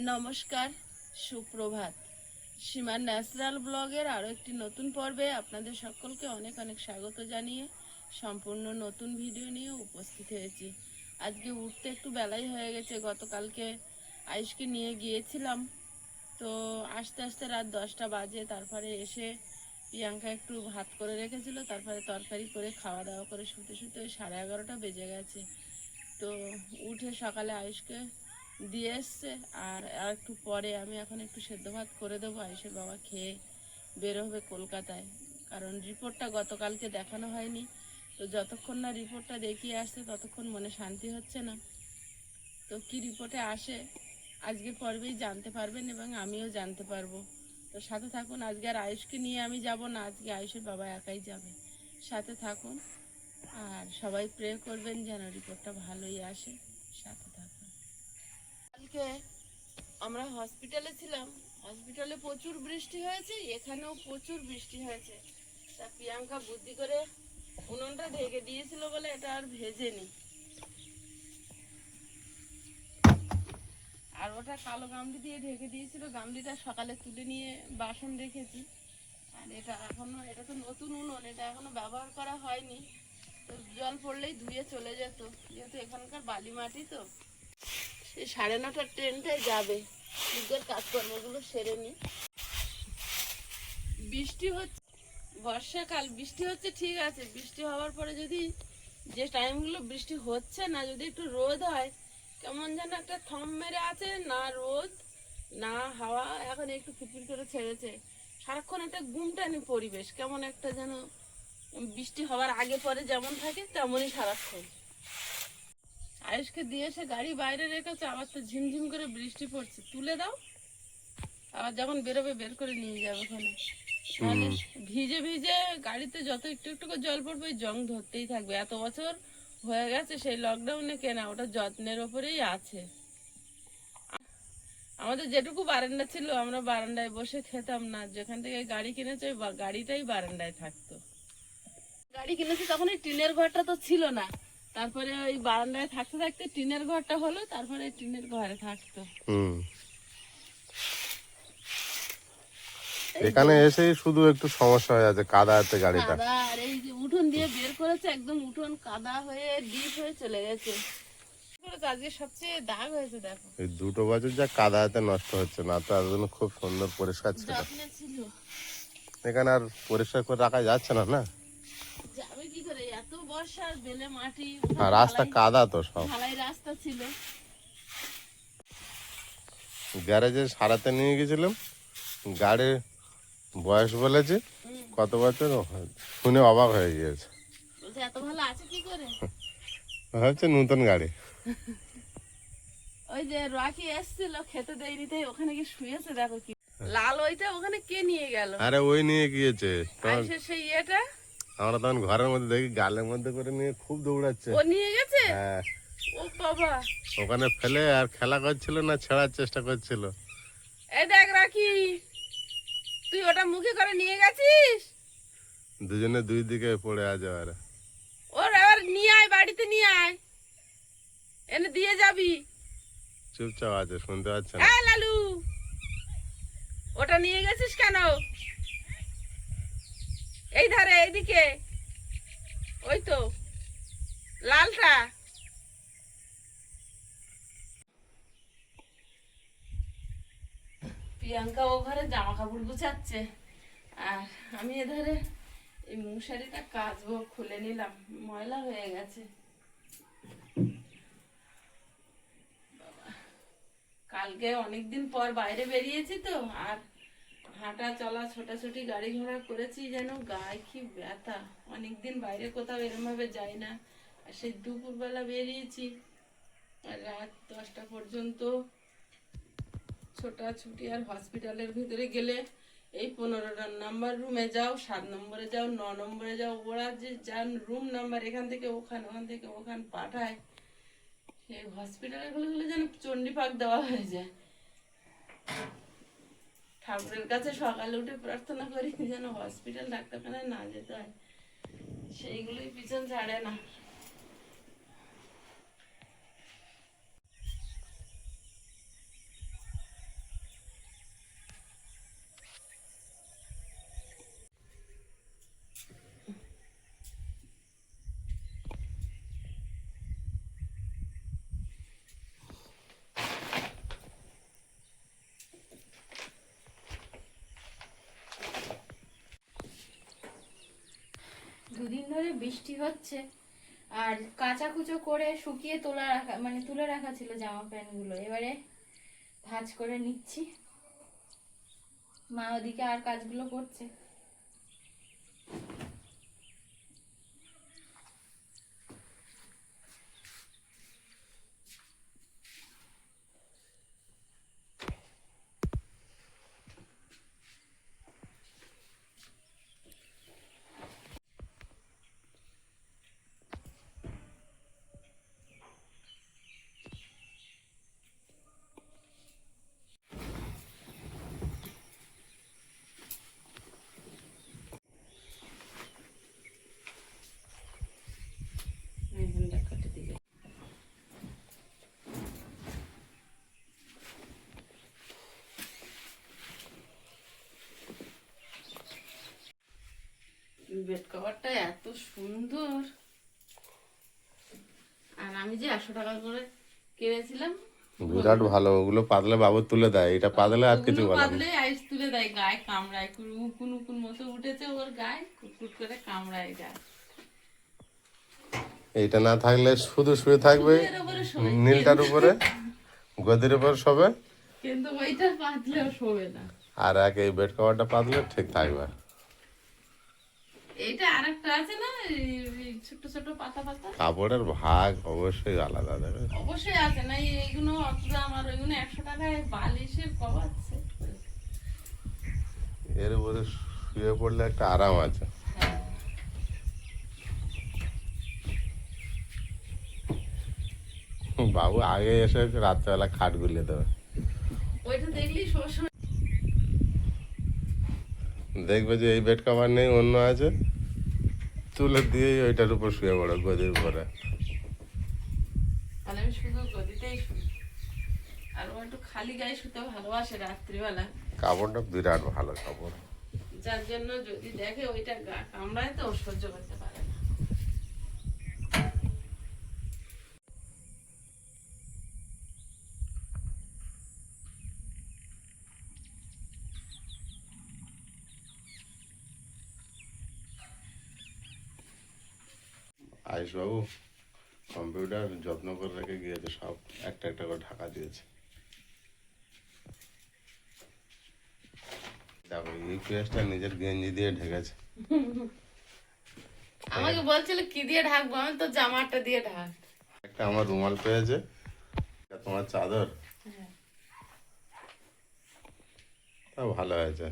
নমস্কার, সুপ্রভাত। সীমার ন্যাচারাল ব্লগের আরও একটি নতুন পর্বে আপনাদের সকলকে অনেক অনেক স্বাগত জানিয়ে সম্পূর্ণ নতুন ভিডিও নিয়ে উপস্থিত হয়েছি। আজকে উঠতে একটু বেলাই হয়ে গেছে। গতকালকে আয়ুষকে নিয়ে গিয়েছিলাম, তো আস্তে আস্তে রাত 10টা বাজে। তারপরে এসে প্রিয়াঙ্কা একটু ভাত করে রেখেছিল, তারপরে তরকারি করে খাওয়া দাওয়া করে শুতে শুতে ওই 11:30টা বেজে গেছে। তো উঠে সকালে আয়ুষকে দিয়ে এসছে, আর একটু পরে আমি এখন একটু সেদ্ধ ভাত করে দেবো। আয়ুষের বাবা খেয়ে বের হবে কলকাতায়, কারণ রিপোর্টটা গতকালকে দেখানো হয়নি। তো যতক্ষণ না রিপোর্টটা দেখিয়ে আসছে ততক্ষণ মনে শান্তি হচ্ছে না। তো কি রিপোর্টে আসে আজকের পর্বেই জানতে পারবেন এবং আমিও জানতে পারবো। তো সাথে থাকুন। আজকে আর আয়ুষকে নিয়ে আমি যাব না, আজকে আয়ুষের বাবা একাই যাবে। সাথে থাকুন আর সবাই প্রে করবেন যেন রিপোর্টটা ভালোই আসে। সাথে থাকুন। কালকে আমরা হসপিটালে ছিলাম, হসপিটালে প্রচুর বৃষ্টি হয়েছে, এখানেও প্রচুর বৃষ্টি হয়েছে। তা প্রিয়াঙ্কা বুদ্ধি করে উনুনটা ঢেকে দিয়েছিল বলে এটা আর ভেজেনি। আর ওটা কালো গামলি দিয়ে ঢেকে দিয়েছিল, গামলিটা সকালে তুলে নিয়ে বাসন রেখেছি। আর এটা তো নতুন উনুন, এটা এখনো ব্যবহার করা হয়নি। তো জল পড়লেই ধুয়ে চলে যেত, যেহেতু এখানকার বালি মাটি। তো সেই 9:30টার ট্রেনটাই যাবে, নিজের কাজকর্মগুলো সেরে নি। বৃষ্টি হচ্ছে, বর্ষাকাল বৃষ্টি হচ্ছে ঠিক আছে। বৃষ্টি হওয়ার পরে যদি যে টাইমগুলো বৃষ্টি হচ্ছে না, যদি একটু রোদ হয়, কেমন যেন একটা থম মেরে আছে, না রোদ না হাওয়া। এখন একটু ফিরফির করে ছেড়েছে, সারাক্ষণ একটা গুমটানি পরিবেশ, কেমন একটা যেন বৃষ্টি হওয়ার আগে পরে যেমন থাকে তেমনই সারাক্ষণ। আয়ুষকে দিয়ে এসে গাড়ি বাইরে রেখেছে, আবার তো ঝিমঝিম করে বৃষ্টি পড়ছে। তুলে দাও, আবার যখন বেরোবে বের করে নিয়ে যাবে ওখানে। মানে ভিজে ভিজে গাড়িতে যত একটু একটু করে জল পড়বে ওই জং ধরতেই থাকবে। এত বছর হয়ে গেছে সেই লকডাউনে কেনা, ওটা যত্নের ওপরেই আছে। আমাদের যেটুকু বারান্দা ছিল আমরা বারান্দায় বসে খেতাম না, যেখান থেকে গাড়ি কিনেছে ওই গাড়িটাই বারান্দায় থাকতো। গাড়ি কিনেছি তখন এই টিনের ঘরটা তো ছিল না, তারপরে ওই বারান্দায় থাকতে থাকতে টিনের ঘরটা হলো, তারপরে টিনের ঘরে থাকতো। এখানে এসেই শুধু একটু সমস্যা হয়ে যাচ্ছে, কাদা আছে গাড়িটা। কাদা, আর এই যে উঠোন দিয়ে বের করেছে, একদম উঠোন কাদা হয়ে ডিপ হয়ে চলে গেছে। আজকে সবচেয়ে দাগ হয়েছে দেখো। এই 2 বছর যা কাদা হাতে নষ্ট হচ্ছে না, তো এতদিন খুব সুন্দর পরিষ্কার ছিল। যত্নে ছিল। এখানে আর পরিষ্কার করে রাখা যাচ্ছে না। না যাবে কি করে, এত বর্ষা, বেলে মাটি, আর রাস্তা কাদা তো সব। ঢালাই রাস্তা ছিল। গ্যারেজে সারাতে নিয়ে গেছিলাম, গাড়ির বয়স বলেছে কত বছর, শুনে অবাক হয়ে গিয়েছে। বলছে এত ভালো আছে কি করে। হচ্ছে নতুন গাড়ি। ওই যে রকি এসছিল খেতে দেয়নি, তাই ওখানে গিয়ে শুয়েছে। দেখো কি লাল, ওইটা ওখানে কে নিয়ে গেল? আরে ওই নিয়ে গিয়েছে। আইসের সেই ইয়েটা আমরা তখন ঘরের মধ্যে দেখি গালের মধ্যে করে নিয়ে খুব দৌড়াচ্ছে। ও নিয়ে গেছে। হ্যাঁ, ও বাবা, ওখানে ফেলে আর খেলা করছিল না ছেড়ার চেষ্টা করছিল। এই দেখ রাখি, তুই ওটা মুখে করে নিয়ে গেছিস। দুজনে দুই দিকে পড়ে আছে। আর ওর এবার নিয়ে আয়, বাড়িতে নিয়ে আয়, এনে দিয়ে যাবি। চুপচাপ আছে, শুনতে পাচ্ছে না। এই লালু, ওটা নিয়ে গেছিস কেন? এই ধারে, এইদিকে, ওই তো লালটা। প্রিয়াঙ্কা ও ঘরে জামা কাপড় গুছাচ্ছে, আর আমি এধারে এই মশারিটা কাচবো, খুলে নিলাম, ময়লা হয়ে গেছে। কালকে অনেকদিন পর বাইরে বেরিয়েছি তো, আর হাঁটা চলা ছোটাছুটি গাড়ি ঘোড়া করেছি, যেন গায়ে কি ব্যথা। অনেকদিন বাইরে কোথাও এরম ভাবে যাই না। আর সেই দুপুরবেলা বেরিয়েছি, আর রাত 10টা পর্যন্ত ছোটাছুটি। আর হসপিটালের ভিতরে গেলে এই 15 নাম্বার রুমে যাও, 7 নম্বরে যাও, 9 নম্বরে যাও, ওরা যে যান রুম নাম্বার এখান থেকে ওখান, ওখান থেকে ওখান পাঠায়। এই হসপিটালে গুলো যেন চণ্ডীপাক দেওয়া হয়ে যায়। ঠাকুরের কাছে সকালে উঠে প্রার্থনা করি যেন হসপিটাল ডাক্তারখানায় না যেতে হয়, সেইগুলোই পিছন ছাড়ে না। বৃষ্টি হচ্ছে, আর কাঁচা কুচো করে শুকিয়ে তুলে রাখা ছিল জামা প্যান্ট গুলো, এবারে ভাঁজ করে নিচ্ছি। মা ওদিকে আর কাজগুলো করছে। এখানটা কেটে দিলে বেড কভারটা এত সুন্দর, আর আমি যে 100 টাকা করে কিনেছিলাম, বিরাট ভালো। ওগুলো পাতলে বাবু তুলে দেয়, এটা পাতলে আর কিছু ওগুলো বলে না। পাতলে আইস তুলে দেয়, গায়ে কামড়ায়, উকুন উকুন মতো উঠেছে ওর গায়ে, কুটকুট করে কামড়ায় গায়ে। এইটা না থাকলে শুধু শুয়ে থাকবে এর উপরে শোয়, নীলটার উপরে, গদির উপর শোবে, কিন্তু ওইটা পাতলেও শোবে না। আর এই বেড কভারটা পাতলে ঠিক থাকবে। এইটা আরেকটা আছে না, এই ছোট ছোট পাতা পাতা, কাপড়ের ভাগ অবশ্যই আলাদা দেবে। অবশ্যই আছে না, এইগুলো অত দাম, আর ওইগুলো 100 টাকায় বালিশের কভার সেট। এর উপরে শুয়ে পড়লে একটা আরাম আছে। বাবু আগে এসে রাত্রেবেলা খাট গুলিয়ে দেবে, ওইটা দেখলেই সবসময় দেখবে যে এই বেড কভার নেই, অন্য আছে, তুলে দিয়েই ওইটার উপর শুয়ে পড়ো, গদির উপরে। তাহলে আমি শুধু গদিতেই শুই, আর ও একটু খালি গায়ে শুতে ভালোবাসে রাত্রিবেলা, কাপড়টা বিরাট ভালো কাপড়। যার জন্য যদি দেখে ওইটা গা কামড়ায় তো ও সহ্য করতে পারে না। আয়ুষ বাবু কম্পিউটার যত্ন করে রেখে গিয়েছে, সব একটা একটা করে ঢাকা দিয়েছে। দেখো ইউপিএসটা নিজের গেঞ্জি দিয়ে ঢেকেছে। আমাকে বলছিল কি দিয়ে ঢাকবো, আমি তো জামাটা দিয়ে ঢাক। একটা আমার রুমাল পেয়েছে, এটা তোমার চাদর, তা ভালো হয়েছে।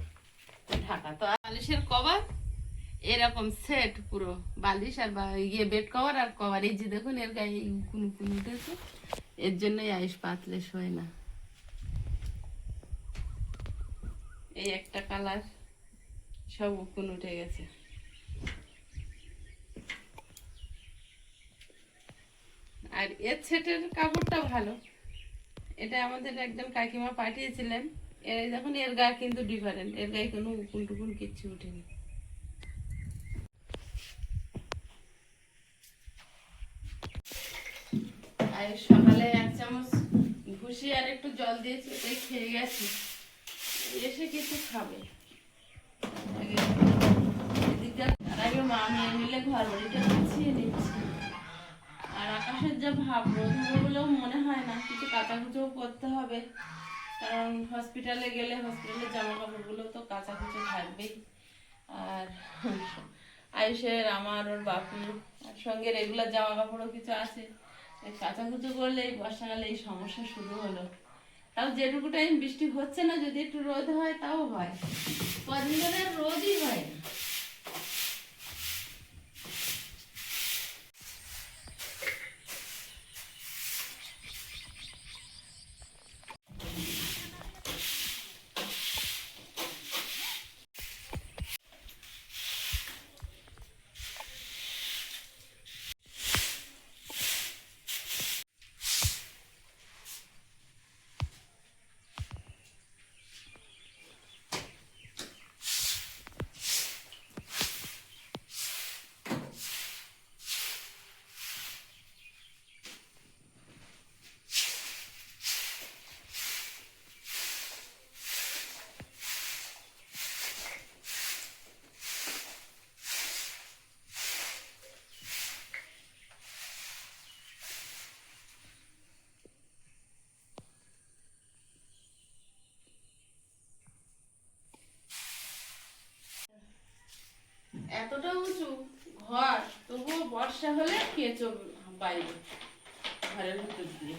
ঢাকা তো বালিশের কভার এরকম সেট, পুরো বালিশ আর বেড কভার আর কভার, এই যে দেখুন এর গায়ে উকুন উকুন উঠেছে, এর জন্যই আইস পাতলে শোয় না। এই একটা কালার সব উকুন উঠে গেছে। আর এর সেটের কাপড়টা ভালো, এটা আমাদের একজন কাকিমা পাঠিয়েছিলেন। এর দেখুন এর গায়ে কিন্তু ডিফারেন্ট, এর গায়ে কোনো উকুন টুকুন কিচ্ছু উঠেনি। আর সকালে 1 চামচ ভুসি আর একটু জল দিয়েছি, ওটাই খেয়ে গেছে, এসে কিছু খাবে। এদিকে তার আগে মা মেয়ে মিলে ঘর বাড়িটা গুছিয়ে নিচ্ছি। আর আকাশের যা ভাব, রোদ হবে বলেও মনে হয় না, কিছু কাচাকুচোও করতে হবে, কারণ হসপিটালে গেলে হসপিটালের জামা কাপড়গুলো তো কাচাকুচো থাকবেই। আর আয়ুষের, আমার, ওর বাপুর আর সঙ্গে রেগুলার জামা কাপড়ও কিছু আছে, কাচাকুচো করলে এই বর্ষাকালে এই সমস্যা শুরু হলো। তাও যেটুকু টাইম বৃষ্টি হচ্ছে না, যদি একটু রোদ হয় তাও হয়, কদিন ধরে আর রোদই হয় না। এতটা উঁচু ঘর, তবুও বর্ষা হলে কেঁচো বাইরে ঘরের ভিতর দিয়ে।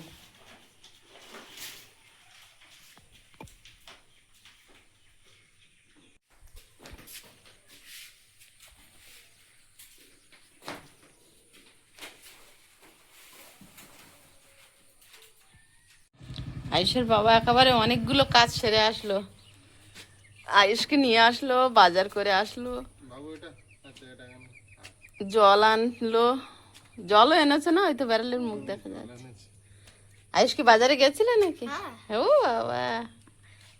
আয়ুষের বাবা একেবারে অনেকগুলো কাজ সেরে আসলো, আয়ুষকে নিয়ে আসলো, বাজার করে আসলো, জল আনলো, জলও এনেছে না, হয়তো ব্যারেলের মুখ দেখা যাচ্ছে। আয়ুষ কি বাজারে গেছিলে নাকি? ও বাবা,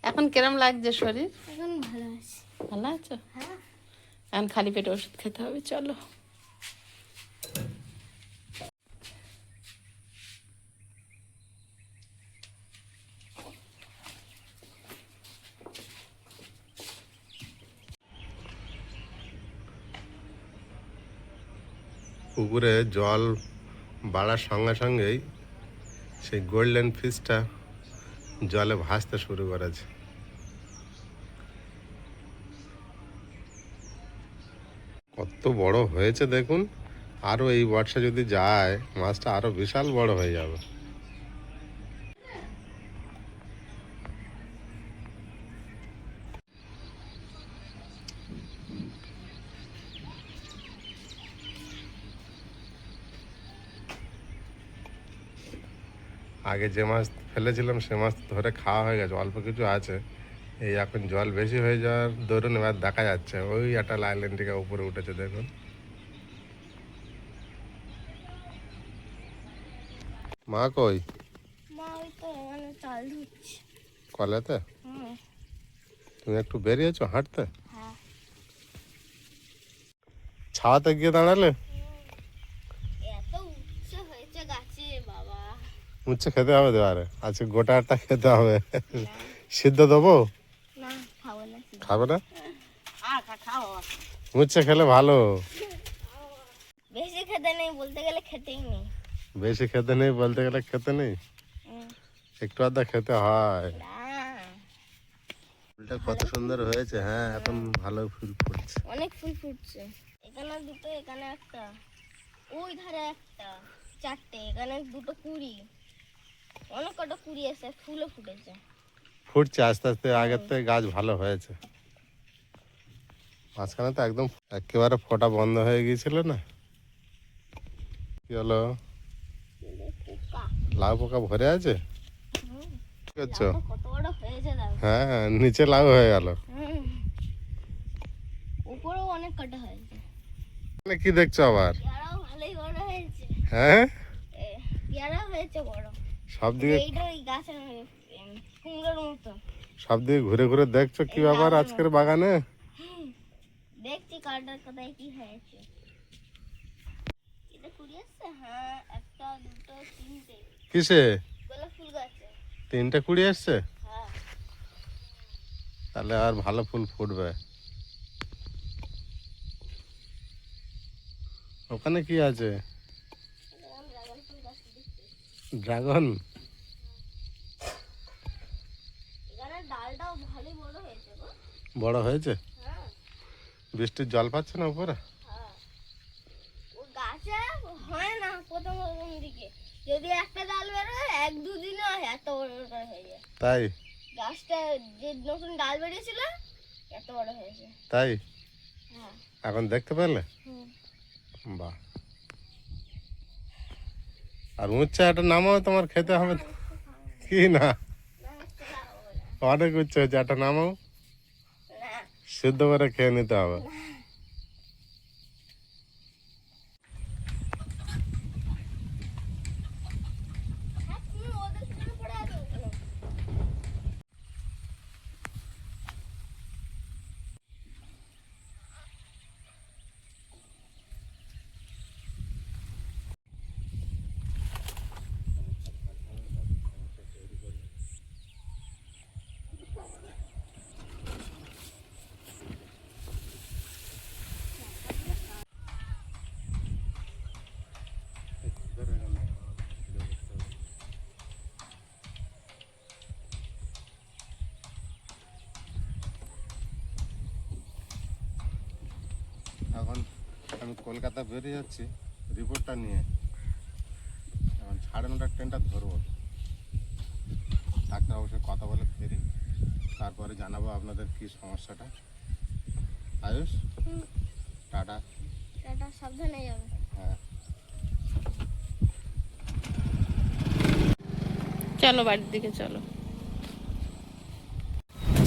এখন কিরম লাগছে শরীর? এখন ভালো আছে। ভালো আছো? এখন খালি পেটে ওষুধ খেতে হবে, চলো। পুকুরে জল বাড়ার সঙ্গে সঙ্গেই সেই গোল্ডেন ফিশটা জলে ভাসতে শুরু করেছে। কত বড় হয়েছে দেখুন। আরও এই বর্ষা যদি যায় মাছটা আরও বিশাল বড় হয়ে যাবে। আগে যে মাছ ফেলেছিলাম সে মাছ ধরে খাওয়া হয়ে গেছে, অল্প কিছু আছে। এই এখন জল বেশি হয়ে যাওয়ার দরুন এবার দেখা যাচ্ছে ওই একটা আইল্যান্ড থেকে উপরে উঠেছে দেখুন। মা কই? মা ওই তো মানে চাল ধুচ্ছে। কলেতে? তুমি একটু বেরিয়েছো হাঁটতে? হ্যাঁ। ছাওয়াতে গিয়ে দাঁড়ালে? এত উচ্চ হয়েছে গাছে বাবা। উচ্ছে খেতে হবে দেওয়ারে, আজকে গোটা একটা খেতে হবে। সিদ্ধ দেবো? না খাবো না। খাবে না? উচ্ছে খেলে ভালো। বেশি খেতে নেই, বলতে গেলে খেতেই নেই। বেশি খেতে নেই বলতে গেলে খেতে নেই, একটু আধা খেতে হয়। ফুলটা কত সুন্দর হয়েছে। হ্যাঁ, এখন ভালো ফুল ফুটছে। অনেক ফুল ফুটছে। এখানে দুটো, এখানে একটা, ওই ধারে একটা, চারটে, এখানে দুটো কুড়ি, অনেক কটা কুড়ি এসে ফুলও ফুটেছে। ফুটছে আস্তে আস্তে, আগের থেকে গাছ ভালো হয়েছে। মাঝখানে তো একদম একেবারে ফোটা বন্ধ হয়ে গিয়েছিল না। কি হলো? লাউ পোকা ভরে আছে? কি করছো? কত বড় হয়েছে দাও। হ্যাঁ, নিচে লাউ হয়ে গেল। উপরেও অনেক কটা হয়েছে। কি দেখছো আবার? পেয়ারাও ভালোই বড় হয়েছে। হ্যাঁ, পেয়ারা হয়েছে বড়। সব দিকে এইটা ওই গাছের কুমড়োর মতো। সব দিকে ঘুরে ঘুরে দেখছো কি ব্যাপার আজকের বাগানে? দেখছি কাটার কোথায় কি হয়েছে। এটা কুড়ি আসছে? হ্যাঁ, একটা, দুটো, তিনটে। কিসে? গোলাপ ফুল গাছে। 3টে কুড়ি আসছে? হ্যাঁ। তাহলে আর ভালো ফুল ফুটবে। ওখানে কি আছে? ড্রাগন ফুল গাছ দেখছি। ড্রাগন? এখানে ডালটাও ভালোই বড় হয়েছে গো। বড় হয়েছে? হ্যাঁ। বৃষ্টির জল পাচ্ছে না উপরে? হ্যাঁ। ও গাছে হয় না প্রথম দিকে, যদি একটা ডাল বেরোয় 1-2 দিনে এত বড় হয়ে যায়। তাই? গাছটা যে নতুন ডাল বেরিয়েছিল এত বড় হয়েছে। তাই? হ্যাঁ। এখন দেখতে পেলে? হুম। বাহ। আর উচ্ছে একটা নামাও, তোমার খেতে হবে তো। কি না? অনেক উচ্ছে হচ্ছে, একটা নামাও, সিদ্ধ করে খেয়ে নিতে হবে। আমি কলকাতা বেরিয়ে যাচ্ছি রিপোর্টটা নিয়ে। এখন 9:30 ট্রেনটা ধরবো। ডাক্তারবাবুর সাথে কথা বলে ফেরি, তারপরে জানাবো আপনাদের কি সমস্যাটা। আয়ুষ, টাটা। টাটা, সাবধানে যাবে। হ্যাঁ, চলো বাড়ির দিকে চলো।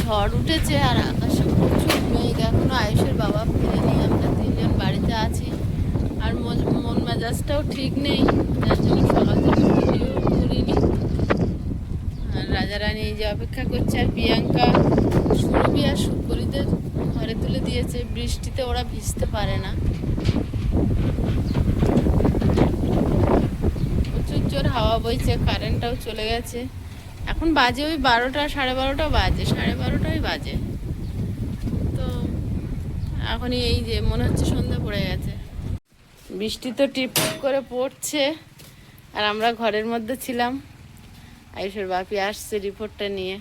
ঝড় উঠেছে আর আকাশে প্রচুর মেঘ। এখনো আয়ুষের বাবা ফেরেনি, আমরা 3জন বাড়িতে আছি। আর মন মেজাজটাও ঠিক নেই, যার জন্য সকাল থেকে ভিডিও করিনি। আর রাজারানী এই যে অপেক্ষা করছে, আর প্রিয়াঙ্কা সুরভি আর সুপরিদের ঘরে তুলে দিয়েছে। বৃষ্টিতে ওরা ভিজতে পারে না। প্রচুর জোর হাওয়া বইছে, কারেন্টটাও চলে গেছে। এখন বাজে ওই 12টা, 12:30 বাজে, 12:30টাই বাজে। তো এখনই এই যে মনে হচ্ছে সন্ধ্যা পড়ে গেছে। বৃষ্টি তো টিপ টিপ করে পড়ছে, আর আমরা ঘরের মধ্যে ছিলাম। আয়ুষের বাপি আসছে রিপোর্টটা নিয়ে।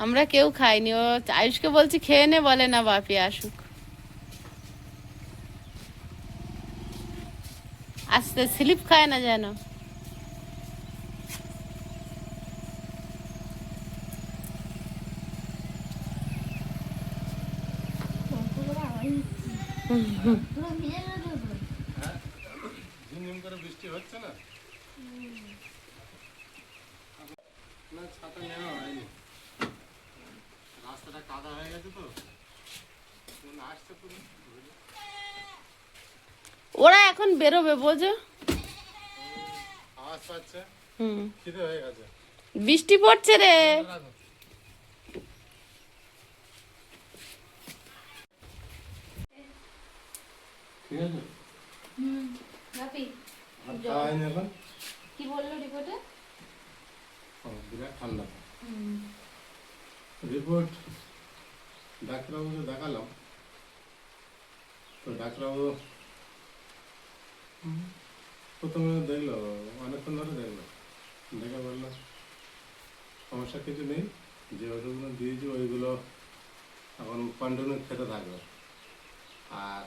আমরা কেউ খাইনি, ও আয়ুষকে বলছি খেয়ে নে, বলে না বাপি আসুক। আসতে স্লিপ খায় না যেন। পুরো ভিজে গেল তো। ঝিমঝিম করে বৃষ্টি হচ্ছে না, না ছাতা নেওয়া হয়নি। রাস্তাটা কাদা হয়ে গেছে তো, আসছে পুরো। ওরা এখন বেরোবে বোঝো। আওয়াজ পাচ্ছে, হুম, খিদে হয়ে গেছে। বৃষ্টি পড়ছে রে। ঠিক আছে, বাপি আর খাওয়া হয়নি এখন। কি বললো রিপোর্টে? বিরাট ঠান্ডা রিপোর্ট। ডাক্তারবাবুকে দেখালাম, তো ডাক্তারবাবু প্রথমে দেখলো, অনেকক্ষণ ধরে দেখলো, দেখে বললো সমস্যা কিছু নেই, যে ওষুধগুলো দিয়েছি ওইগুলো এখন কন্টিনিউ খেতে থাকবে। আর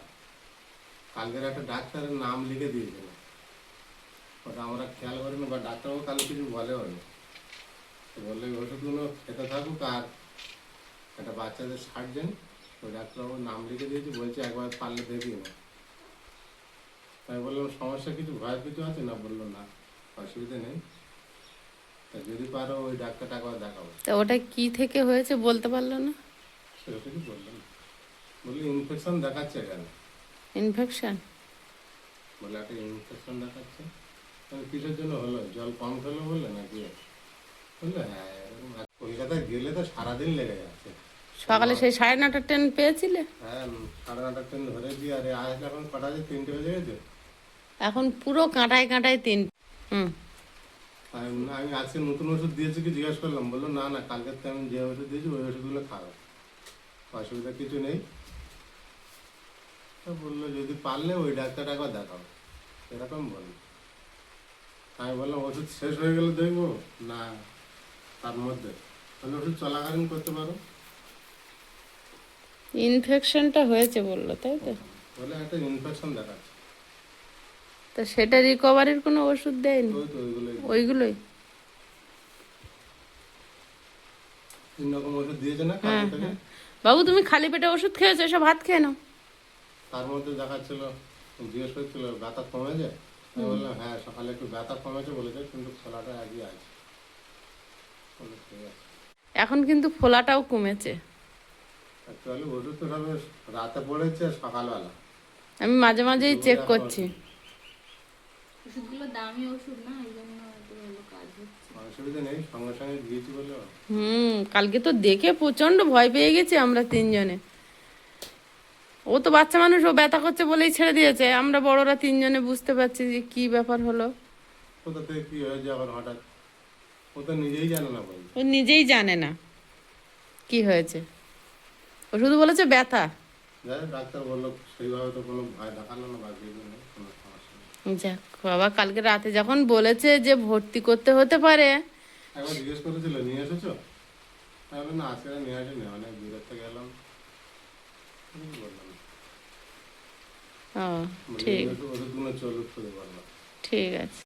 কালকের একটা ডাক্তারের নাম লিখে দিয়েছিল, ওটা আমরা খেয়াল করিনি, বা ডাক্তারবাবু কালকে কিছু বলেও নি। তো বললে ওই ওষুধগুলো খেতে থাকুক, আর একটা বাচ্চাদের সার্জেন ওই ডাক্তারবাবুর নাম লিখে দিয়েছি, বলছে একবার পারলে দেখি না। তাই বললাম সমস্যা কিছু, ভয়ের কিছু আছে না? বললো না, অসুবিধা নেই, তা যদি পারো ওই ডাক্তারটা একবার দেখাবো। তা ওটা কি থেকে হয়েছে বলতে পারলো না? সেটা কিছু বললাম, বললি ইনফেকশন দেখাচ্ছে এখানে। ইনফেকশন? বলে একটা ইনফেকশন দেখাচ্ছে। মানে কিসের জন্য হলো? জল কম খেলো বললে নাকি? বললে হ্যাঁ, এরকম। আর কলকাতায় গেলে তো সারাদিন লেগে যাচ্ছে। সকালে সেই 9:30 ট্রেন পেয়েছিলে? হ্যাঁ, 9:30 ট্রেন ধরে দিয়ে, আরে আসলে এখন কটা বাজে? 3টে বেজে গেছে। এখন পুরো কাঁটায় কাঁটায় 3। হুম, আমি আজকে নতুন ওষুধ দিয়েছি কি জিজ্ঞেস করলাম, বললো না না, কালকের তো আমি যে ওষুধ দিয়েছি ওই ওষুধগুলো খাবো, অসুবিধা কিছু নেই। তো বললো যদি পারলে ওই ডাক্তারটা একবার দেখাও, এরকম বললো। আমি বললাম ওষুধ শেষ হয়ে গেলে দেখবো না, তার মধ্যে তাহলে ওষুধ চলাকালীন করতে পারো। ইনফেকশনটা হয়েছে বললো, তাই তো? বলে একটা ইনফেকশন দেখাচ্ছে। তা সেটা রিকভারির কোনো ওষুধ দেয়নি? ওই তো ওইগুলোই ওইগুলোই? 3 রকম ওষুধ দিয়েছে না হ্যাঁ কালকে থেকে। হ্যাঁ। বাবু তুমি খালি পেটে ওষুধ খেয়েছো, এসব ভাত খেয়ে নাও। তার মধ্যে দেখাচ্ছিল, জিজ্ঞেস করছিল ব্যথা কমেছে। আমি বললাম হ্যাঁ, সকালে একটু ব্যথা কমেছে বলেছে, কিন্তু খোলাটা একই আছে। বললো, ঠিক আছে। এখন কিন্তু ফোলাটাও কমেছে। অ্যাকচুয়ালি ওষুধ তো সবে রাতে পড়েছে, সকালবেলা। আমি মাঝে মাঝেই চেক করছি। ওষুধগুলো দামি ওষুধ না, এই জন্য হয়তো ভালো কাজ হচ্ছে। অসুবিধা নেই, সঙ্গে সঙ্গে দিয়েছি বলে। কালকে তো দেখে প্রচন্ড ভয় পেয়ে গেছি আমরা 3জনে। ও তো বাচ্চা মানুষ, ও ব্যথা করছে বলেই ছেড়ে দিয়েছে। আমরা বড়রা 3জনে বুঝতে পারছি যে কি ব্যাপার হলো। কোথা থেকে কি হয়েছে আবার হঠাৎ, ও তো নিজেই জানে না বলছে। ও নিজেই জানে না কি হয়েছে, ও শুধু বলেছে ব্যথা। যাই হোক, ডাক্তার বললো সেইভাবে তো কোনো ভয় দেখালো না, বা কিছু নেই, কোনো সমস্যা নেই। যাক বাবা, কালকে রাতে যখন বলেছে যে ভর্তি করতে হতে পারে। একবার জিজ্ঞেস করেছিল নিয়ে এসেছো? আমি বললাম না, আজকে আর নিয়ে আসিনি, অনেক দূরের থেকে এলাম। কিছু বললাম না। ও ঠিক ওষুধগুলো চলুক খুঁজে পারলাম। ঠিক আছে।